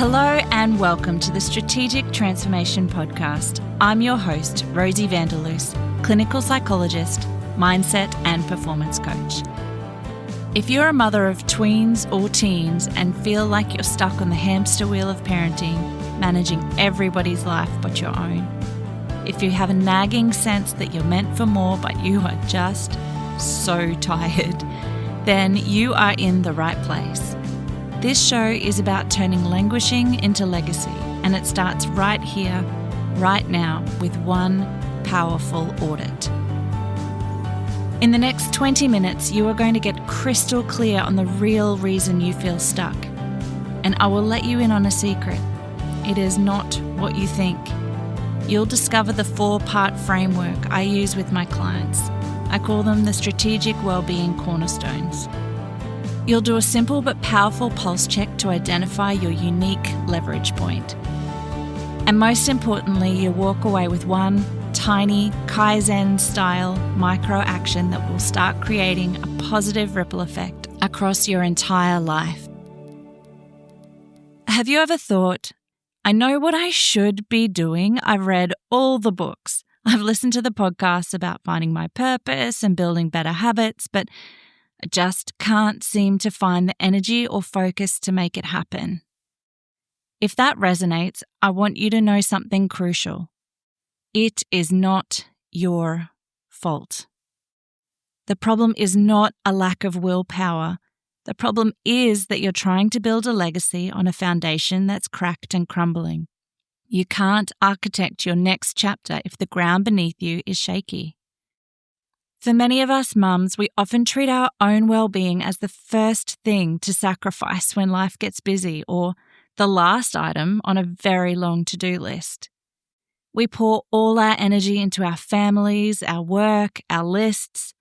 Hello and welcome to the Strategic Transformation Podcast. I'm your host, Rosie Loos, Clinical Psychologist, Mindset and Performance Coach. If you're a mother of tweens or teens and feel like you're stuck on the hamster wheel of parenting, managing everybody's life but your own, if you have a nagging sense that you're meant for more but you are just so tired, then you are in the right place. This show is about turning languishing into legacy, and it starts right here, right now, with one powerful audit. In the next 20 minutes, you are going to get crystal clear on the real reason you feel stuck. And I will let you in on a secret. It is not what you think. You'll discover the 4-part framework I use with my clients. I call them the Strategic Wellbeing Cornerstones. You'll do a simple but powerful pulse check to identify your unique leverage point. And most importantly, you'll walk away with one tiny Kaizen-style micro action that will start creating a positive ripple effect across your entire life. Have you ever thought, I know what I should be doing. I've read all the books. I've listened to the podcasts about finding my purpose and building better habits, but I just can't seem to find the energy or focus to make it happen. If that resonates, I want you to know something crucial. It is not your fault. The problem is not a lack of willpower. The problem is that you're trying to build a legacy on a foundation that's cracked and crumbling. You can't architect your next chapter if the ground beneath you is shaky. For many of us mums, we often treat our own well-being as the first thing to sacrifice when life gets busy, or the last item on a very long to-do list. We pour all our energy into our families, our work, our lists,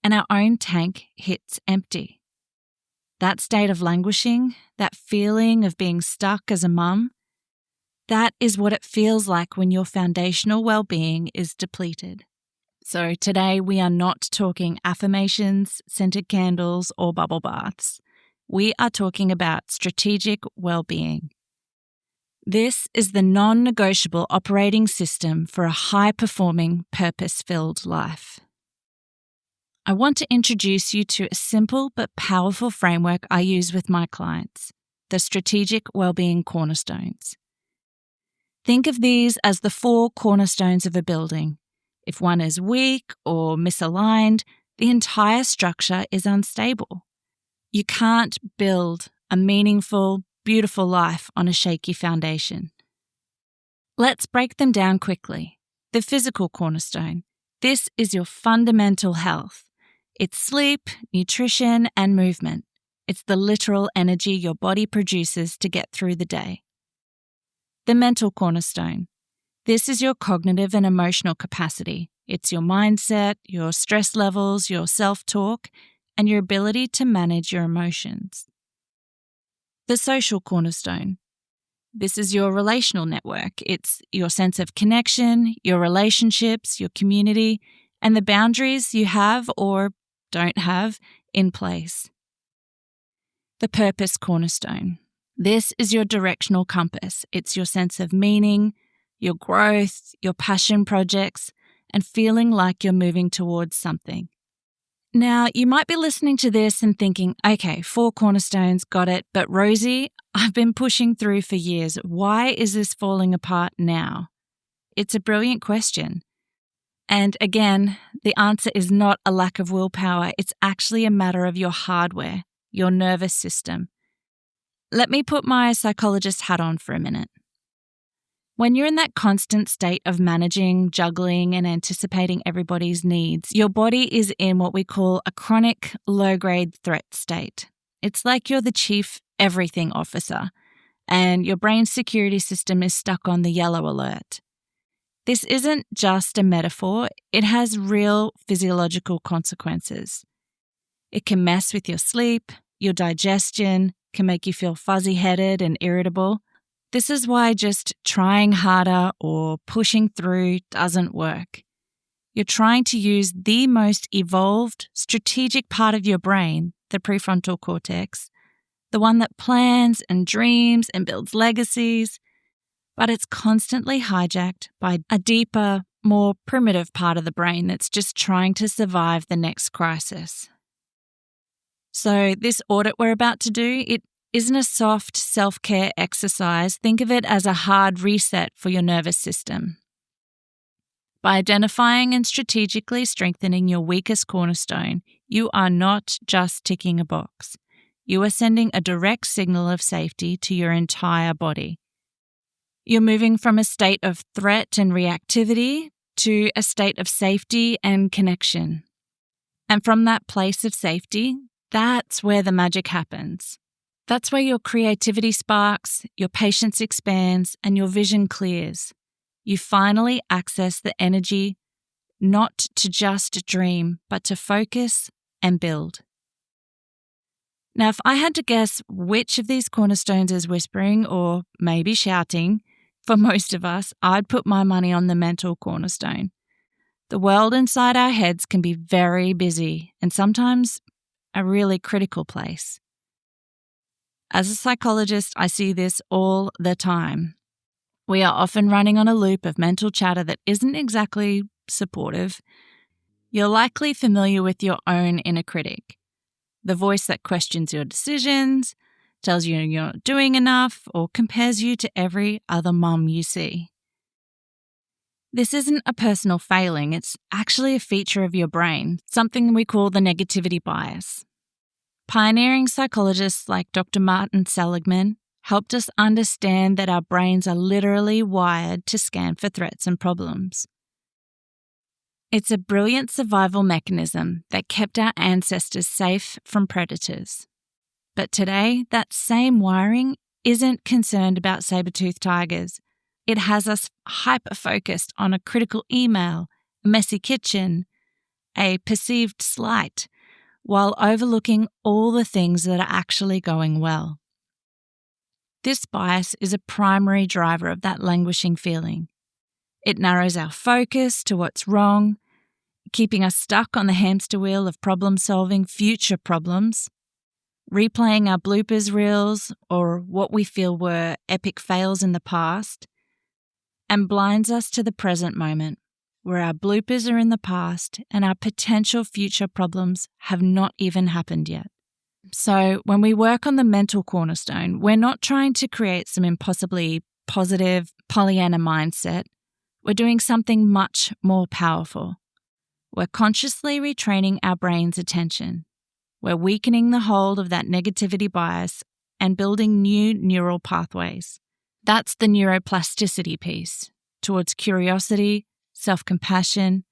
and our own tank hits empty. That state of languishing, that feeling of being stuck as a mum, that is what it feels like when your foundational well-being is depleted. So today we are not talking affirmations, scented candles, or bubble baths. We are talking about strategic well-being. This is the non-negotiable operating system for a high-performing, purpose-filled life. I want to introduce you to a simple but powerful framework I use with my clients, the Strategic Wellbeing Cornerstones. Think of these as the 4 cornerstones of a building. If one is weak or misaligned, the entire structure is unstable. You can't build a meaningful, beautiful life on a shaky foundation. Let's break them down quickly. The physical cornerstone. This is your fundamental health. It's sleep, nutrition, and movement. It's the literal energy your body produces to get through the day. The mental cornerstone. This is your cognitive and emotional capacity. It's your mindset, your stress levels, your self-talk, and your ability to manage your emotions. The social cornerstone. This is your relational network. It's your sense of connection, your relationships, your community, and the boundaries you have or don't have in place. The purpose cornerstone. This is your directional compass. It's your sense of meaning, your growth, your passion projects, and feeling like you're moving towards something. Now, you might be listening to this and thinking, okay, 4 cornerstones, got it, but Rosie, I've been pushing through for years. Why is this falling apart now? It's a brilliant question. And again, the answer is not a lack of willpower. It's actually a matter of your hardware, your nervous system. Let me put my psychologist hat on for a minute. When you're in that constant state of managing, juggling, and anticipating everybody's needs, your body is in what we call a chronic low-grade threat state. It's like you're the chief everything officer, and your brain's security system is stuck on the yellow alert. This isn't just a metaphor, it has real physiological consequences. It can mess with your sleep, your digestion, can make you feel fuzzy-headed and irritable. This is why just trying harder or pushing through doesn't work. You're trying to use the most evolved, strategic part of your brain, the prefrontal cortex, the one that plans and dreams and builds legacies, but it's constantly hijacked by a deeper, more primitive part of the brain that's just trying to survive the next crisis. So this audit we're about to do, it isn't a soft self-care exercise. Think of it as a hard reset for your nervous system. By identifying and strategically strengthening your weakest cornerstone, you are not just ticking a box. You are sending a direct signal of safety to your entire body. You're moving from a state of threat and reactivity to a state of safety and connection. And from that place of safety, that's where the magic happens. That's where your creativity sparks, your patience expands, and your vision clears. You finally access the energy not to just dream, but to focus and build. Now, if I had to guess which of these cornerstones is whispering or maybe shouting, for most of us, I'd put my money on the mental cornerstone. The world inside our heads can be very busy and sometimes a really critical place. As a psychologist, I see this all the time. We are often running on a loop of mental chatter that isn't exactly supportive. You're likely familiar with your own inner critic, the voice that questions your decisions, tells you you're not doing enough, or compares you to every other mum you see. This isn't a personal failing, it's actually a feature of your brain, something we call the negativity bias. Pioneering psychologists like Dr. Martin Seligman helped us understand that our brains are literally wired to scan for threats and problems. It's a brilliant survival mechanism that kept our ancestors safe from predators. But today, that same wiring isn't concerned about saber-toothed tigers. It has us hyper-focused on a critical email, a messy kitchen, a perceived slight, while overlooking all the things that are actually going well. This bias is a primary driver of that languishing feeling. It narrows our focus to what's wrong, keeping us stuck on the hamster wheel of problem-solving future problems, replaying our bloopers reels or what we feel were epic fails in the past, and blinds us to the present moment, where our bloopers are in the past and our potential future problems have not even happened yet. So when we work on the mental cornerstone, we're not trying to create some impossibly positive Pollyanna mindset. We're doing something much more powerful. We're consciously retraining our brain's attention. We're weakening the hold of that negativity bias and building new neural pathways. That's the neuroplasticity piece, towards curiosity, self-compassion,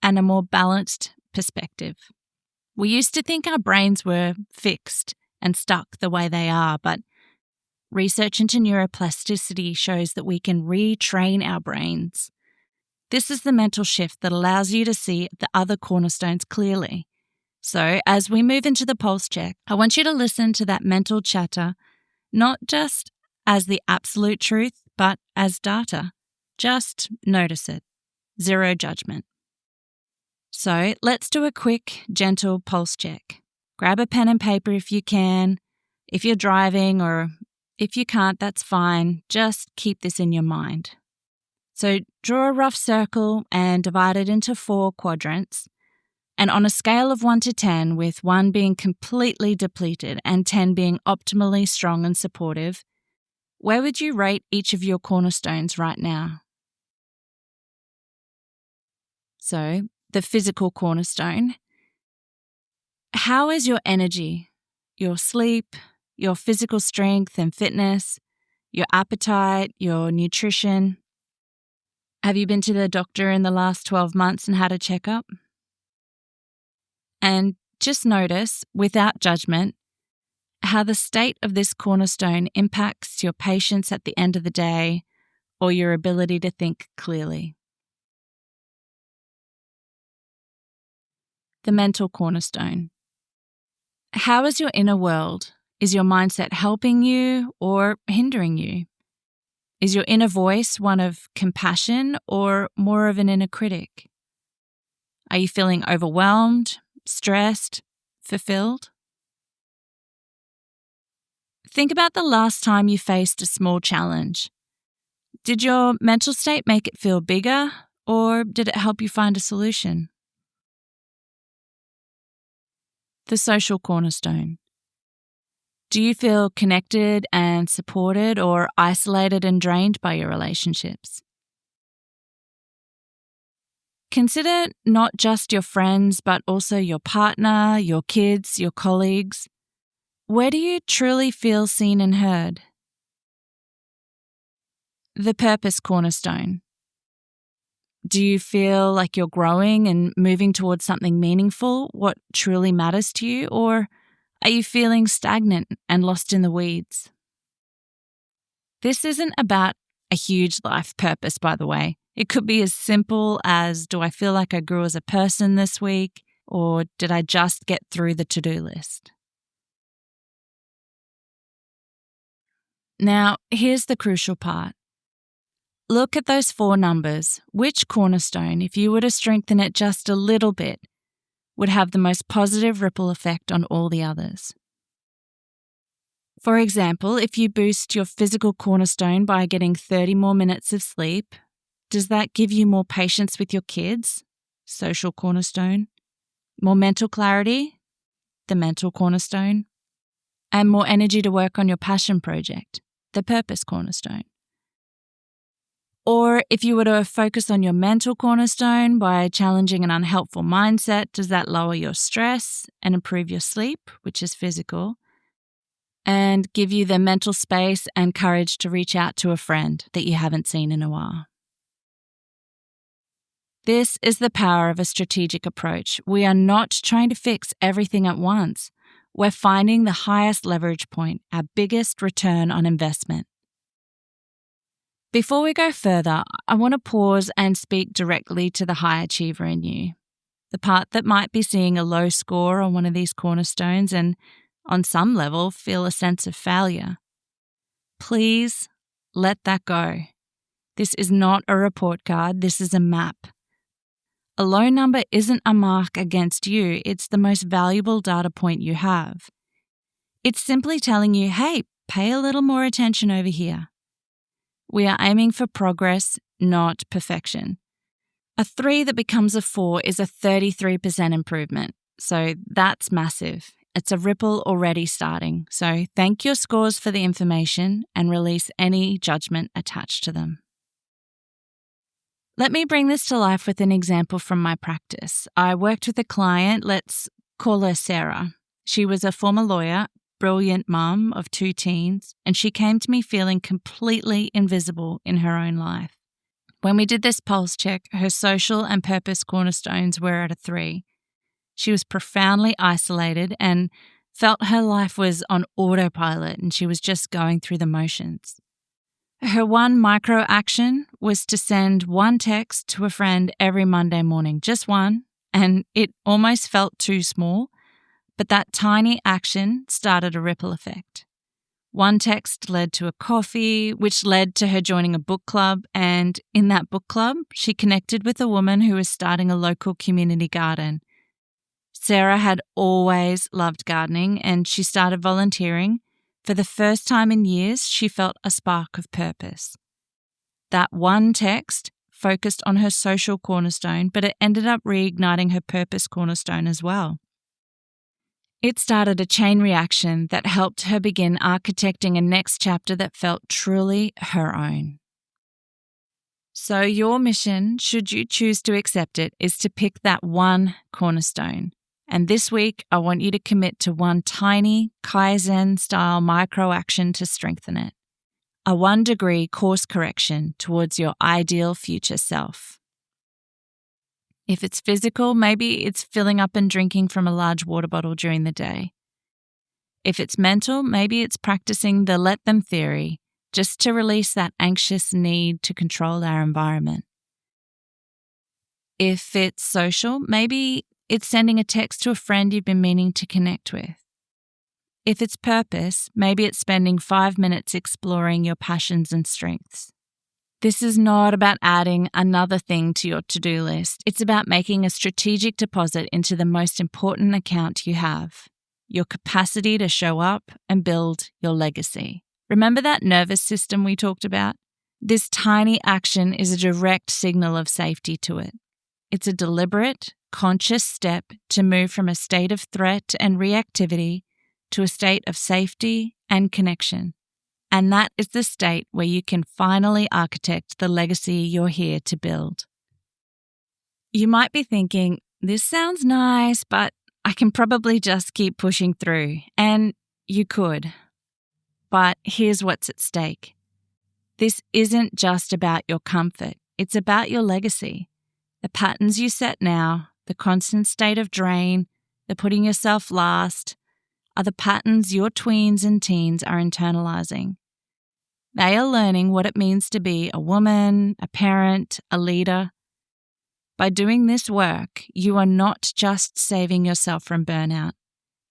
and a more balanced perspective. We used to think our brains were fixed and stuck the way they are, but research into neuroplasticity shows that we can retrain our brains. This is the mental shift that allows you to see the other cornerstones clearly. So as we move into the pulse check, I want you to listen to that mental chatter, not just as the absolute truth, but as data. Just notice it. Zero judgment. So let's do a quick, gentle pulse check. Grab a pen and paper if you can. If you're driving or if you can't, that's fine. Just keep this in your mind. So draw a rough circle and divide it into 4 quadrants. And on a scale of 1 to 10, with 1 being completely depleted and 10 being optimally strong and supportive, where would you rate each of your cornerstones right now? So, the physical cornerstone. How is your energy, your sleep, your physical strength and fitness, your appetite, your nutrition? Have you been to the doctor in the last 12 months and had a checkup? And just notice, without judgment, how the state of this cornerstone impacts your patience at the end of the day or your ability to think clearly. The mental cornerstone. How is your inner world? Is your mindset helping you or hindering you? Is your inner voice one of compassion or more of an inner critic? Are you feeling overwhelmed, stressed, fulfilled? Think about the last time you faced a small challenge. Did your mental state make it feel bigger, or did it help you find a solution? The social cornerstone. Do you feel connected and supported, or isolated and drained by your relationships? Consider not just your friends, but also your partner, your kids, your colleagues. Where do you truly feel seen and heard? The purpose cornerstone. Do you feel like you're growing and moving towards something meaningful, what truly matters to you, or are you feeling stagnant and lost in the weeds? This isn't about a huge life purpose, by the way. It could be as simple as, do I feel like I grew as a person this week, or did I just get through the to-do list? Now, here's the crucial part. Look at those 4 numbers. Which cornerstone, if you were to strengthen it just a little bit, would have the most positive ripple effect on all the others? For example, if you boost your physical cornerstone by getting 30 more minutes of sleep, does that give you more patience with your kids? Social cornerstone. More mental clarity? The mental cornerstone. And more energy to work on your passion project? The purpose cornerstone. Or if you were to focus on your mental cornerstone by challenging an unhelpful mindset, does that lower your stress and improve your sleep, which is physical, and give you the mental space and courage to reach out to a friend that you haven't seen in a while? This is the power of a strategic approach. We are not trying to fix everything at once. We're finding the highest leverage point, our biggest return on investment. Before we go further, I want to pause and speak directly to the high achiever in you, the part that might be seeing a low score on one of these cornerstones and, on some level, feel a sense of failure. Please let that go. This is not a report card, this is a map. A low number isn't a mark against you, it's the most valuable data point you have. It's simply telling you, hey, pay a little more attention over here. We are aiming for progress, not perfection. A 3 that becomes a 4 is a 33% improvement, so that's massive. It's a ripple already starting, so thank your scores for the information and release any judgment attached to them. Let me bring this to life with an example from my practice. I worked with a client, let's call her Sarah. She was a former lawyer, brilliant mum of 2 teens, and she came to me feeling completely invisible in her own life. When we did this pulse check, her social and purpose cornerstones were at a 3. She was profoundly isolated and felt her life was on autopilot and she was just going through the motions. Her one micro action was to send 1 text to a friend every Monday morning, just 1, and it almost felt too small, but that tiny action started a ripple effect. 1 text led to a coffee, which led to her joining a book club, and in that book club, she connected with a woman who was starting a local community garden. Sarah had always loved gardening, and she started volunteering. For the first time in years, she felt a spark of purpose. That 1 text focused on her social cornerstone, but it ended up reigniting her purpose cornerstone as well. It started a chain reaction that helped her begin architecting a next chapter that felt truly her own. So your mission, should you choose to accept it, is to pick that 1 cornerstone. And this week, I want you to commit to 1 tiny Kaizen-style micro-action to strengthen it. A 1-degree course correction towards your ideal future self. If it's physical, maybe it's filling up and drinking from a large water bottle during the day. If it's mental, maybe it's practicing the let them theory, just to release that anxious need to control our environment. If it's social, maybe it's sending a text to a friend you've been meaning to connect with. If it's purpose, maybe it's spending 5 minutes exploring your passions and strengths. This is not about adding another thing to your to-do list. It's about making a strategic deposit into the most important account you have, your capacity to show up and build your legacy. Remember that nervous system we talked about? This tiny action is a direct signal of safety to it. It's a deliberate, conscious step to move from a state of threat and reactivity to a state of safety and connection. And that is the state where you can finally architect the legacy you're here to build. You might be thinking, this sounds nice, but I can probably just keep pushing through. And you could. But here's what's at stake. This isn't just about your comfort. It's about your legacy. The patterns you set now, the constant state of drain, the putting yourself last, are the patterns your tweens and teens are internalizing. They are learning what it means to be a woman, a parent, a leader. By doing this work, you are not just saving yourself from burnout.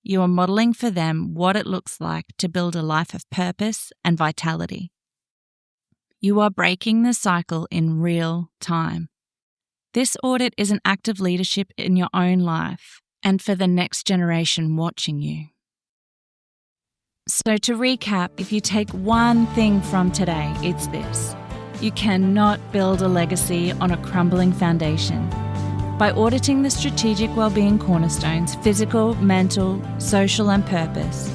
You are modeling for them what it looks like to build a life of purpose and vitality. You are breaking the cycle in real time. This audit is an act of leadership in your own life and for the next generation watching you. So to recap, if you take one thing from today, it's this. You cannot build a legacy on a crumbling foundation. By auditing the strategic wellbeing cornerstones, physical, mental, social, and purpose,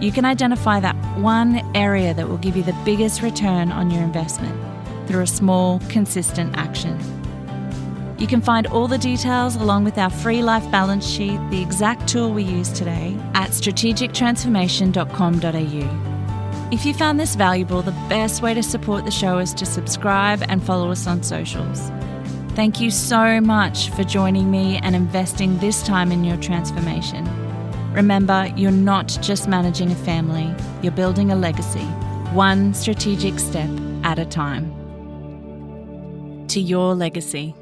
you can identify that one area that will give you the biggest return on your investment through a small, consistent action. You can find all the details along with our free life balance sheet, the exact tool we use today, at strategictransformation.com.au. If you found this valuable, the best way to support the show is to subscribe and follow us on socials. Thank you so much for joining me and investing this time in your transformation. Remember, you're not just managing a family, you're building a legacy, one strategic step at a time. To your legacy.